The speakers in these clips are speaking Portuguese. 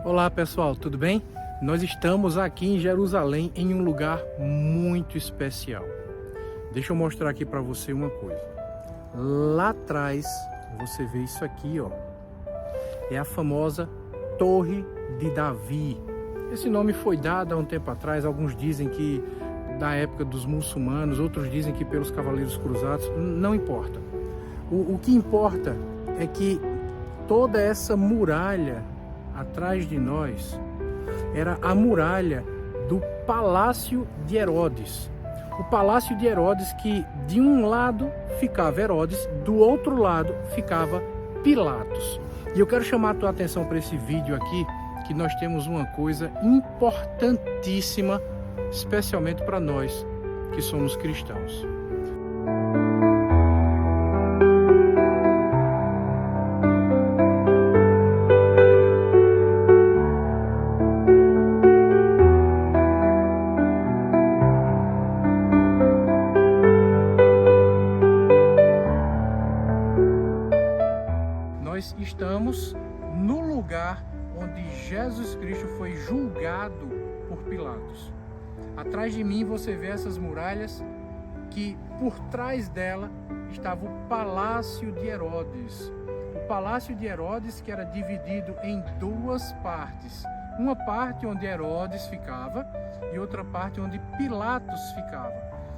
Olá pessoal, tudo bem? Nós estamos aqui em Jerusalém em um lugar muito especial. Deixa eu mostrar aqui para você uma coisa. Lá atrás você vê isso aqui, ó. É a famosa Torre de Davi. Esse nome foi dado há um tempo atrás. Alguns dizem que da época dos muçulmanos, outros dizem que pelos Cavaleiros Cruzados. Não importa. O que importa é que toda essa muralha atrás de nós era a muralha do Palácio de Herodes. O Palácio de Herodes, que de um lado ficava Herodes, do outro lado ficava Pilatos. E eu quero chamar a tua atenção para esse vídeo aqui, que nós temos uma coisa importantíssima, especialmente para nós que somos cristãos. Nós estamos no lugar onde Jesus Cristo foi julgado por Pilatos. Atrás de mim você vê essas muralhas que por trás dela estava o Palácio de Herodes. O Palácio de Herodes, que era dividido em duas partes. Uma parte onde Herodes ficava e outra parte onde Pilatos ficava.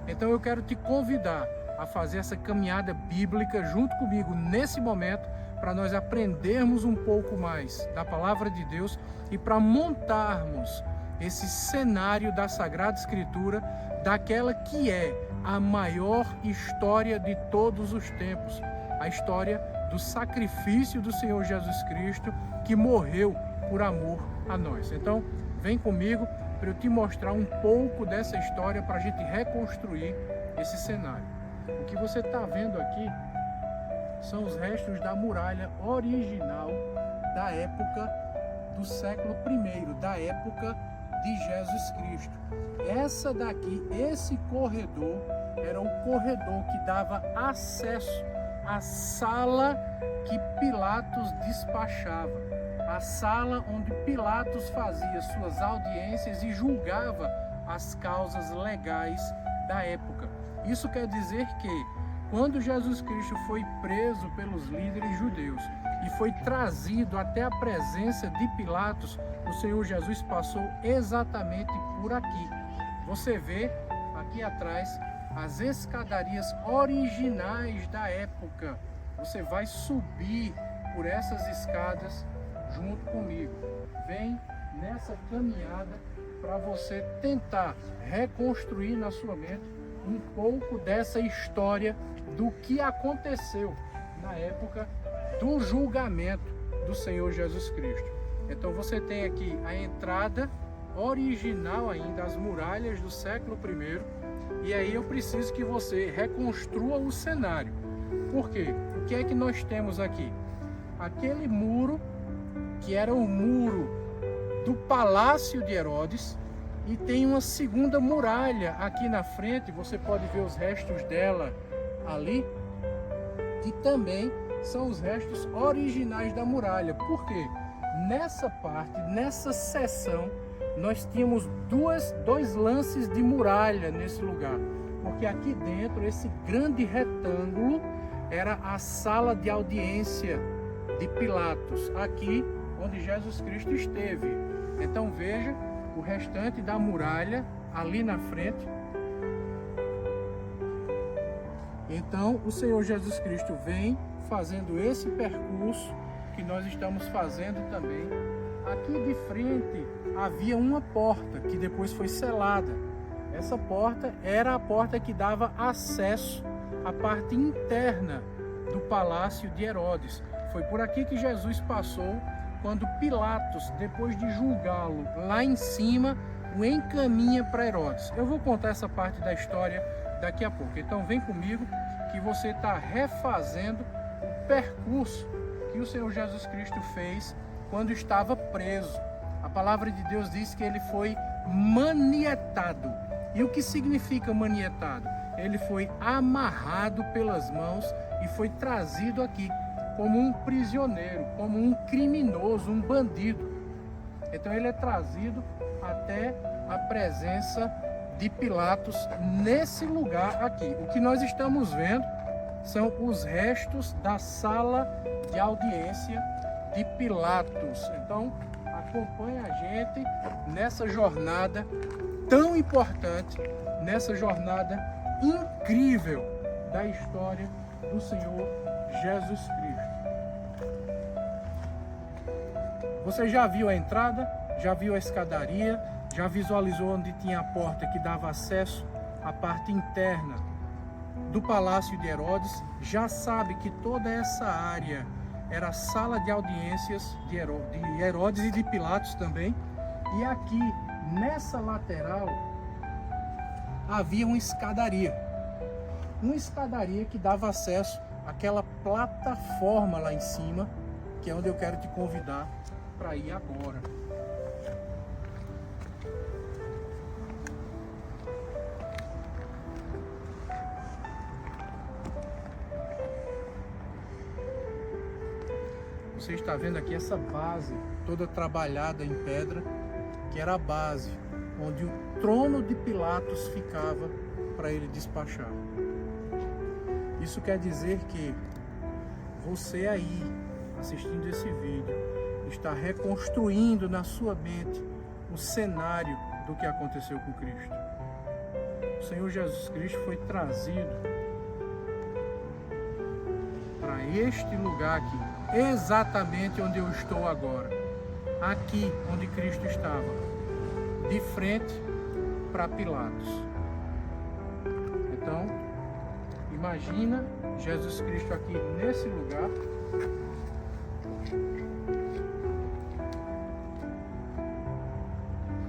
Então eu quero te convidar a fazer essa caminhada bíblica junto comigo nesse momento, para nós aprendermos um pouco mais da palavra de Deus e para montarmos esse cenário da Sagrada Escritura, daquela que é a maior história de todos os tempos, a história do sacrifício do Senhor Jesus Cristo, que morreu por amor a nós. Então, vem comigo para eu te mostrar um pouco dessa história, para a gente reconstruir esse cenário. O que você está vendo aqui são os restos da muralha original da época do século I, da época de Jesus Cristo. Essa daqui, esse corredor, era o corredor que dava acesso à sala que Pilatos despachava, a sala onde Pilatos fazia suas audiências e julgava as causas legais da época. Isso quer dizer que quando Jesus Cristo foi preso pelos líderes judeus e foi trazido até a presença de Pilatos, o Senhor Jesus passou exatamente por aqui. Você vê aqui atrás as escadarias originais da época. Você vai subir por essas escadas junto comigo. Vem nessa caminhada para você tentar reconstruir na sua mente um pouco dessa história do que aconteceu na época do julgamento do Senhor Jesus Cristo. Então você tem aqui a entrada original ainda, as muralhas do século I, e aí eu preciso que você reconstrua o cenário. Por quê? O que é que nós temos aqui? Aquele muro que era o muro do Palácio de Herodes, e tem uma segunda muralha aqui na frente, você pode ver os restos dela ali, que também são os restos originais da muralha. Por quê? Nessa parte, nessa seção, nós tínhamos dois lances de muralha nesse lugar, porque aqui dentro, esse grande retângulo, era a sala de audiência de Pilatos, aqui onde Jesus Cristo esteve. Então veja o restante da muralha ali na frente. Então o Senhor Jesus Cristo vem fazendo esse percurso que nós estamos fazendo também. Aqui de frente havia uma porta que depois foi selada. Essa porta era a porta que dava acesso à parte interna do Palácio de Herodes. Foi por aqui que Jesus passou quando Pilatos, depois de julgá-lo lá em cima, o encaminha para Herodes. Eu vou contar essa parte da história daqui a pouco. Então vem comigo que você está refazendo o percurso que o Senhor Jesus Cristo fez quando estava preso. A palavra de Deus diz que ele foi manietado. E o que significa manietado? Ele foi amarrado pelas mãos e foi trazido aqui como um prisioneiro, como um criminoso, um bandido. Então ele é trazido até a presença de Pilatos nesse lugar aqui. O que nós estamos vendo são os restos da sala de audiência de Pilatos. Então acompanha a gente nessa jornada tão importante, nessa jornada incrível da história do Senhor Jesus Cristo. Você já viu a entrada? Já viu a escadaria? Já visualizou onde tinha a porta que dava acesso à parte interna do Palácio de Herodes? Já sabe que toda essa área era a sala de audiências de Herodes e de Pilatos também. E aqui, nessa lateral, havia uma escadaria. Uma escadaria que dava acesso àquela plataforma lá em cima, que é onde eu quero te convidar para ir agora. Você está vendo aqui essa base toda trabalhada em pedra, que era a base onde o trono de Pilatos ficava para ele despachar. Isso quer dizer que você aí, assistindo esse vídeo, está reconstruindo na sua mente o cenário do que aconteceu com Cristo. O Senhor Jesus Cristo foi trazido para este lugar aqui, exatamente onde eu estou agora, aqui onde Cristo estava, de frente para Pilatos. Então, imagina Jesus Cristo aqui nesse lugar.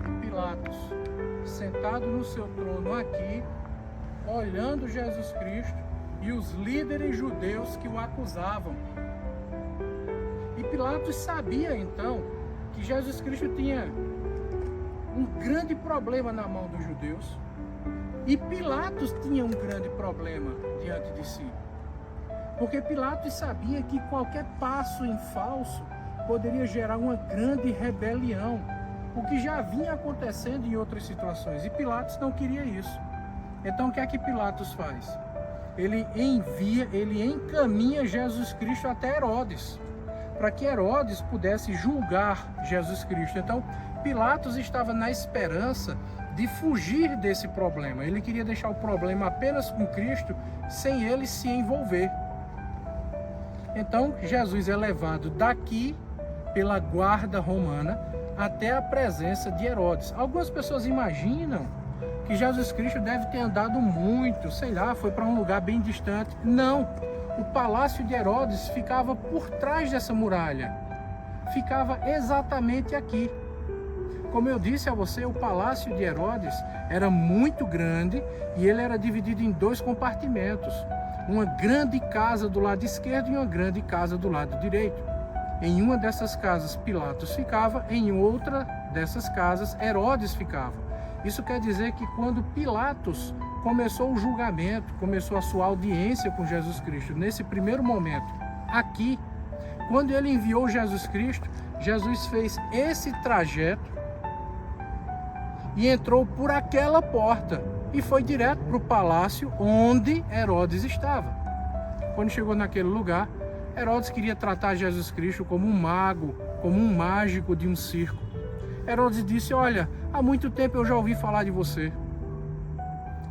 E Pilatos sentado no seu trono aqui, olhando Jesus Cristo e os líderes judeus que o acusavam. E Pilatos sabia então que Jesus Cristo tinha um grande problema na mão dos judeus, e Pilatos tinha um grande problema diante de si, porque Pilatos sabia que qualquer passo em falso poderia gerar uma grande rebelião, o que já vinha acontecendo em outras situações, e Pilatos não queria isso. Então o que é que Pilatos faz? Ele encaminha Jesus Cristo até Herodes, para que Herodes pudesse julgar Jesus Cristo. Então Pilatos estava na esperança de fugir desse problema. Ele queria deixar o problema apenas com Cristo, sem ele se envolver. Então Jesus é levado daqui pela guarda romana até a presença de Herodes. Algumas pessoas imaginam que Jesus Cristo deve ter andado muito, sei lá, foi para um lugar bem distante. Não, o palácio de Herodes ficava por trás dessa muralha, ficava exatamente aqui. Como eu disse a você, o palácio de Herodes era muito grande e ele era dividido em dois compartimentos. Uma grande casa do lado esquerdo e uma grande casa do lado direito. Em uma dessas casas Pilatos ficava, em outra dessas casas Herodes ficava. Isso quer dizer que quando Pilatos começou o julgamento, começou a sua audiência com Jesus Cristo, nesse primeiro momento, aqui, quando ele enviou Jesus Cristo, Jesus fez esse trajeto e entrou por aquela porta e foi direto para o palácio onde Herodes estava. Quando chegou naquele lugar, Herodes queria tratar Jesus Cristo como um mago, como um mágico de um circo. Herodes disse: olha, há muito tempo eu já ouvi falar de você.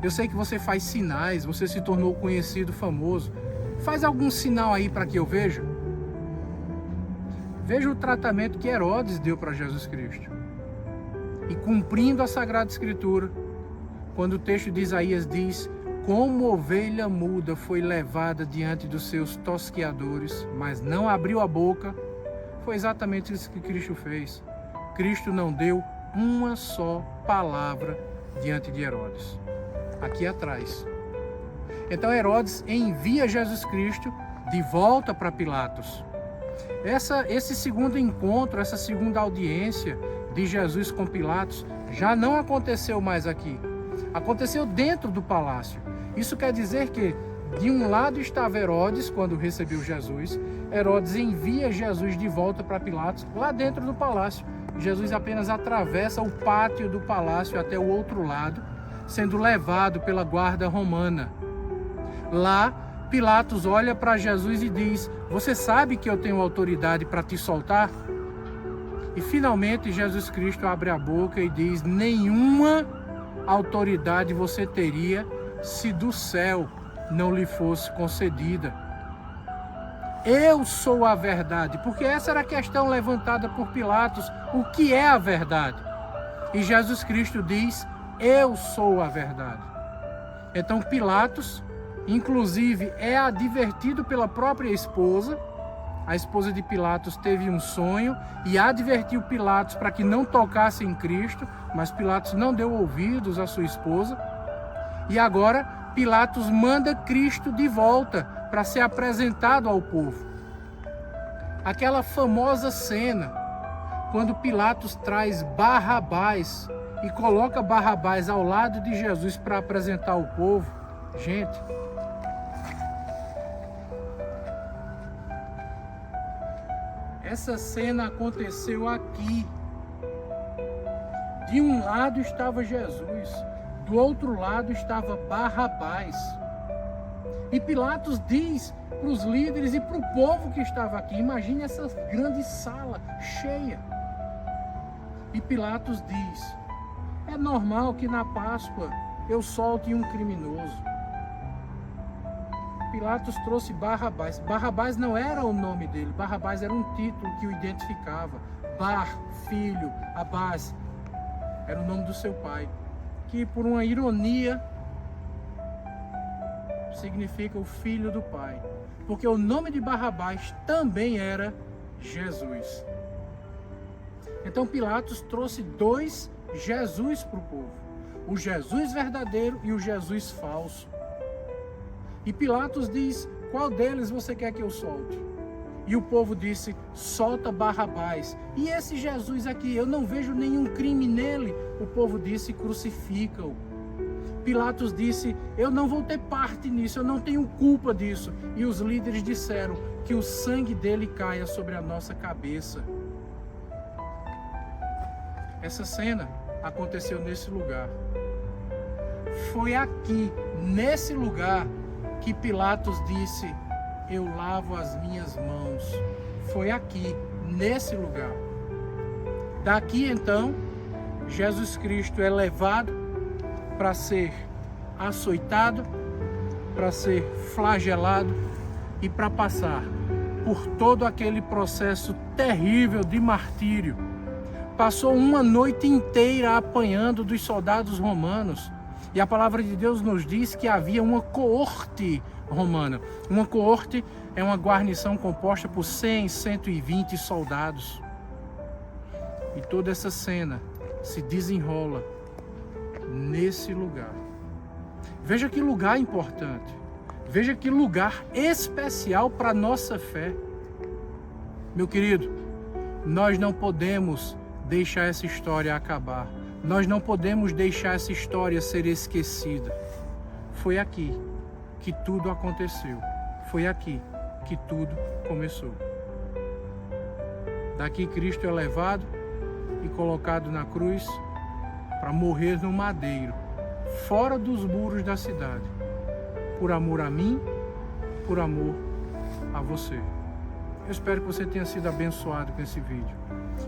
Eu sei que você faz sinais, você se tornou conhecido, famoso. Faz algum sinal aí para que eu veja. Veja o tratamento que Herodes deu para Jesus Cristo. E cumprindo a Sagrada Escritura, quando o texto de Isaías diz: como ovelha muda foi levada diante dos seus tosqueadores, mas não abriu a boca, foi exatamente isso que Cristo fez. Cristo não deu uma só palavra diante de Herodes. Aqui atrás. Então Herodes envia Jesus Cristo de volta para Pilatos. Esse segundo encontro, essa segunda audiência de Jesus com Pilatos já não aconteceu mais aqui. Aconteceu dentro do palácio. Isso quer dizer que de um lado estava Herodes quando recebeu Jesus. Herodes envia Jesus de volta para Pilatos lá dentro do palácio. Jesus apenas atravessa o pátio do palácio até o outro lado, sendo levado pela guarda romana. Lá, Pilatos olha para Jesus e diz: você sabe que eu tenho autoridade para te soltar? E finalmente Jesus Cristo abre a boca e diz: nenhuma autoridade você teria se do céu não lhe fosse concedida. Eu sou a verdade, porque essa era a questão levantada por Pilatos: o que é a verdade? E Jesus Cristo diz: eu sou a verdade. Então Pilatos, inclusive, é advertido pela própria esposa. A esposa de Pilatos teve um sonho e advertiu Pilatos para que não tocasse em Cristo, mas Pilatos não deu ouvidos à sua esposa. E agora Pilatos manda Cristo de volta para ser apresentado ao povo. Aquela famosa cena, quando Pilatos traz Barrabás e coloca Barrabás ao lado de Jesus para apresentar ao povo. Gente, essa cena aconteceu aqui. De um lado estava Jesus, do outro lado estava Barrabás. E Pilatos diz para os líderes e para o povo que estava aqui: imagine essa grande sala cheia. E Pilatos diz: é normal que na Páscoa eu solte um criminoso. Pilatos trouxe Barrabás. Barrabás não era o nome dele, Barrabás era um título que o identificava. Bar, filho, Abás, era o nome do seu pai, que por uma ironia significa o filho do pai, porque o nome de Barrabás também era Jesus. Então Pilatos trouxe dois Jesus para o povo: o Jesus verdadeiro e o Jesus falso. E Pilatos diz: qual deles você quer que eu solte? E o povo disse: solta Barrabás. E esse Jesus aqui, eu não vejo nenhum crime nele. O povo disse: crucifica-o. Pilatos disse: eu não vou ter parte nisso, eu não tenho culpa disso. E os líderes disseram: que o sangue dele caia sobre a nossa cabeça. Essa cena aconteceu nesse lugar. Foi aqui, nesse lugar, que Pilatos disse: eu lavo as minhas mãos. Foi aqui, nesse lugar. Daqui então, Jesus Cristo é levado para ser açoitado, para ser flagelado e para passar por todo aquele processo terrível de martírio. Passou uma noite inteira apanhando dos soldados romanos. E a palavra de Deus nos diz que havia uma coorte romana. Uma coorte é uma guarnição composta por 100, 120 soldados. E toda essa cena se desenrola nesse lugar. Veja que lugar importante. Veja que lugar especial para a nossa fé. Meu querido, nós não podemos deixar essa história acabar. Nós não podemos deixar essa história ser esquecida. Foi aqui que tudo aconteceu. Foi aqui que tudo começou. Daqui Cristo é levado e colocado na cruz para morrer no madeiro, fora dos muros da cidade, por amor a mim, por amor a você. Eu espero que você tenha sido abençoado com esse vídeo.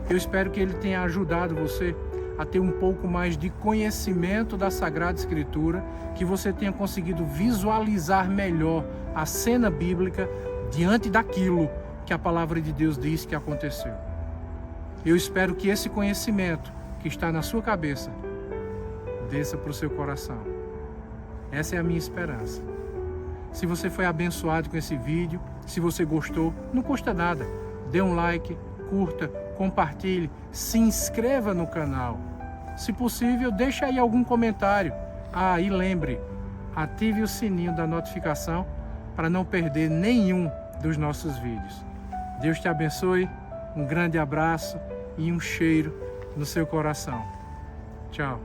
Eu espero que ele tenha ajudado você a ter um pouco mais de conhecimento da Sagrada Escritura, que você tenha conseguido visualizar melhor a cena bíblica diante daquilo que a palavra de Deus diz que aconteceu. Eu espero que esse conhecimento que está na sua cabeça desça para o seu coração. Essa é a minha esperança. Se você foi abençoado com esse vídeo, se você gostou, não custa nada. Dê um like, curta, compartilhe, se inscreva no canal. Se possível, deixe aí algum comentário. E lembre, ative o sininho da notificação para não perder nenhum dos nossos vídeos. Deus te abençoe, um grande abraço e um cheiro no seu coração. Tchau.